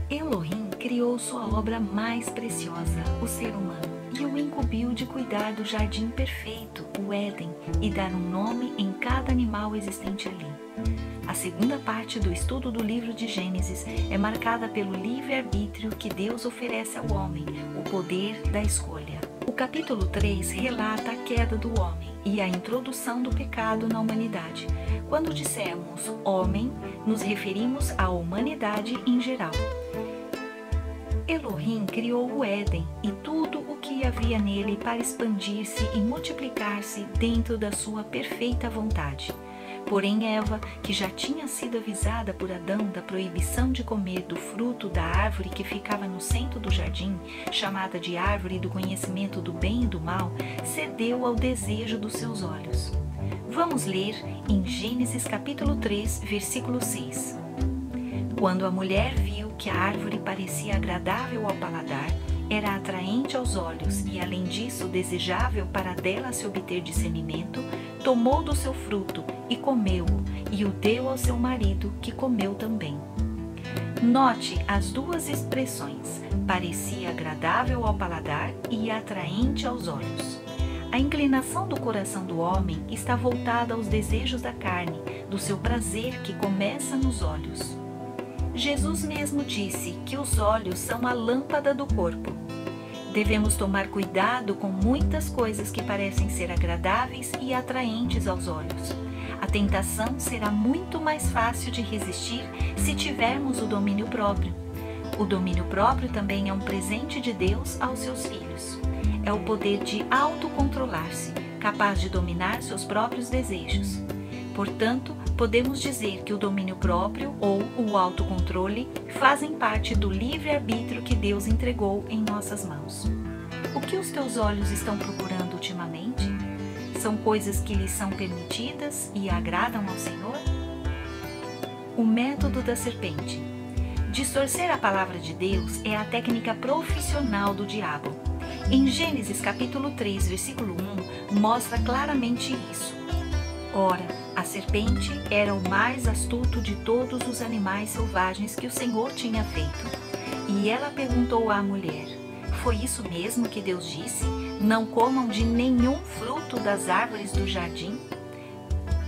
Elohim criou sua obra mais preciosa, o ser humano, e o incumbiu de cuidar do jardim perfeito, o Éden, e dar um nome em cada animal existente ali. A segunda parte do estudo do livro de Gênesis é marcada pelo livre-arbítrio que Deus oferece ao homem, o poder da escolha. O capítulo 3 relata a queda do homem e a introdução do pecado na humanidade. Quando dissemos homem, nos referimos à humanidade em geral. Elohim criou o Éden e tudo o que havia nele para expandir-se e multiplicar-se dentro da sua perfeita vontade. Porém, Eva, que já tinha sido avisada por Adão da proibição de comer do fruto da árvore que ficava no centro do jardim, chamada de árvore do conhecimento do bem e do mal, cedeu ao desejo dos seus olhos. Vamos ler em Gênesis capítulo 3, versículo 6. Quando a mulher viu que a árvore parecia agradável ao paladar, era atraente aos olhos e, além disso, desejável para dela se obter discernimento, tomou do seu fruto e comeu-o, e o deu ao seu marido, que comeu também. Note as duas expressões, parecia agradável ao paladar e atraente aos olhos. A inclinação do coração do homem está voltada aos desejos da carne, do seu prazer que começa nos olhos. Jesus mesmo disse que os olhos são a lâmpada do corpo. Devemos tomar cuidado com muitas coisas que parecem ser agradáveis e atraentes aos olhos. A tentação será muito mais fácil de resistir se tivermos o domínio próprio. O domínio próprio também é um presente de Deus aos seus filhos. É o poder de autocontrolar-se, capaz de dominar seus próprios desejos. Portanto, podemos dizer que o domínio próprio ou o autocontrole fazem parte do livre-arbítrio que Deus entregou em nossas mãos. O que os teus olhos estão procurando ultimamente? São coisas que lhes são permitidas e agradam ao Senhor? O método da serpente. Distorcer a palavra de Deus é a técnica profissional do diabo. Em Gênesis capítulo 3, versículo 1, mostra claramente isso. Ora, a serpente era o mais astuto de todos os animais selvagens que o Senhor tinha feito. E ela perguntou à mulher: foi isso mesmo que Deus disse? Não comam de nenhum fruto das árvores do jardim?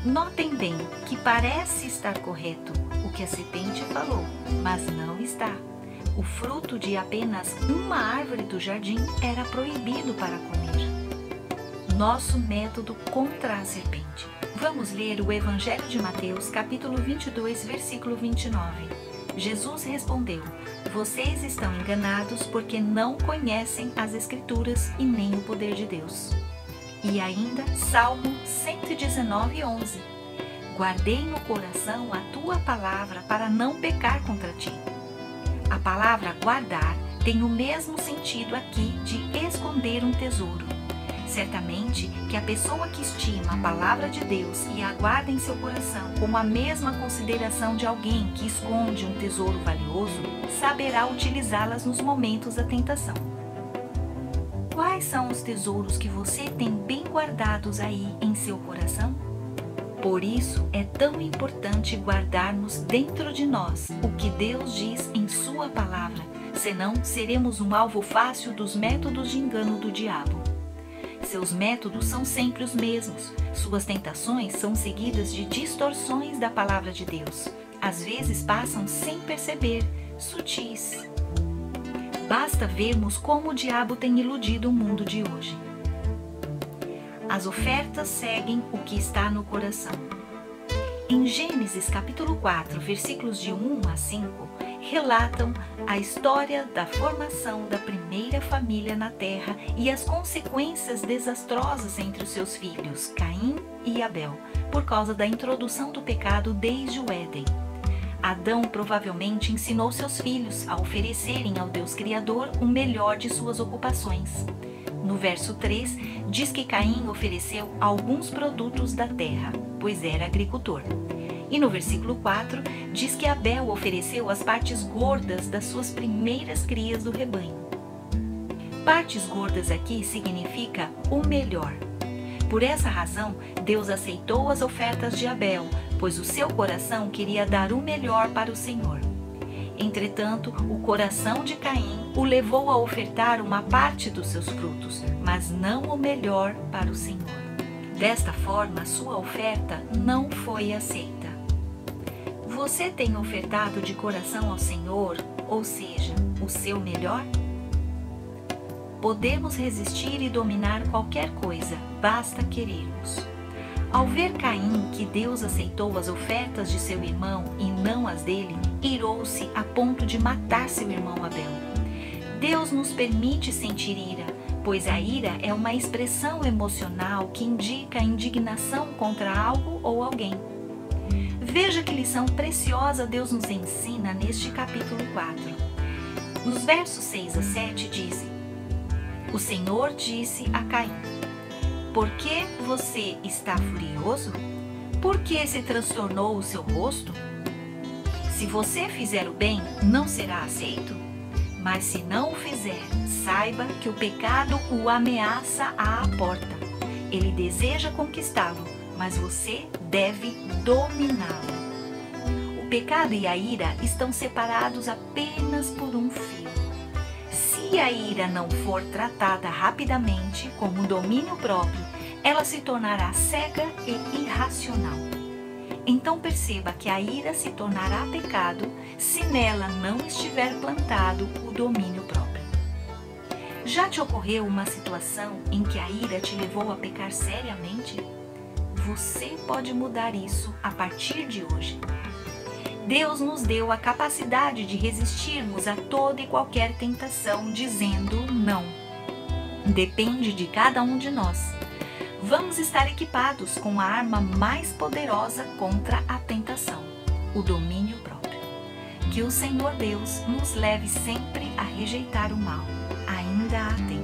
Notem bem que parece estar correto o que a serpente falou, mas não está. O fruto de apenas uma árvore do jardim era proibido para comer. Nosso método contra a serpente. Vamos ler o Evangelho de Mateus, capítulo 22, versículo 29. Jesus respondeu: vocês estão enganados porque não conhecem as Escrituras e nem o poder de Deus. E ainda, Salmo 119, 11. Guardei no coração a tua palavra para não pecar contra ti. A palavra guardar tem o mesmo sentido aqui de esconder um tesouro. Certamente que a pessoa que estima a palavra de Deus e a guarda em seu coração com a mesma consideração de alguém que esconde um tesouro valioso, saberá utilizá-las nos momentos da tentação. Quais são os tesouros que você tem bem guardados aí em seu coração? Por isso é tão importante guardarmos dentro de nós o que Deus diz em sua palavra, senão seremos um alvo fácil dos métodos de engano do diabo. Seus métodos são sempre os mesmos. Suas tentações são seguidas de distorções da palavra de Deus. Às vezes passam sem perceber, sutis. Basta vermos como o diabo tem iludido o mundo de hoje. As ofertas seguem o que está no coração. Em Gênesis capítulo 4, versículos de 1 a 5, relatam a história da formação da primeira família na terra e as consequências desastrosas entre os seus filhos, Caim e Abel, por causa da introdução do pecado desde o Éden. Adão provavelmente ensinou seus filhos a oferecerem ao Deus Criador o melhor de suas ocupações. No verso 3, diz que Caim ofereceu alguns produtos da terra, pois era agricultor. E no versículo 4, diz que Abel ofereceu as partes gordas das suas primeiras crias do rebanho. Partes gordas aqui significa o melhor. Por essa razão, Deus aceitou as ofertas de Abel, pois o seu coração queria dar o melhor para o Senhor. Entretanto, o coração de Caim o levou a ofertar uma parte dos seus frutos, mas não o melhor para o Senhor. Desta forma, sua oferta não foi aceita. Você tem ofertado de coração ao Senhor, ou seja, o seu melhor? Podemos resistir e dominar qualquer coisa, basta querermos. Ao ver Caim que Deus aceitou as ofertas de seu irmão e não as dele, irou-se a ponto de matar seu irmão Abel. Deus nos permite sentir ira, pois a ira é uma expressão emocional que indica indignação contra algo ou alguém. Veja que lição preciosa Deus nos ensina neste capítulo 4. Nos versos 6 a 7 dizem: O Senhor disse a Caim: Por que você está furioso? Por que se transtornou o seu rosto? Se você fizer o bem, não será aceito? Mas se não o fizer, saiba que o pecado o ameaça à porta. Ele deseja conquistá-lo, mas você deve dominá-lo. O pecado e a ira estão separados apenas por um fio. Se a ira não for tratada rapidamente como domínio próprio, ela se tornará cega e irracional. Então perceba que a ira se tornará pecado se nela não estiver plantado o domínio próprio. Já te ocorreu uma situação em que a ira te levou a pecar seriamente? Você pode mudar isso a partir de hoje. Deus nos deu a capacidade de resistirmos a toda e qualquer tentação, dizendo não. Depende de cada um de nós. Vamos estar equipados com a arma mais poderosa contra a tentação, o domínio próprio. Que o Senhor Deus nos leve sempre a rejeitar o mal, ainda há tempo.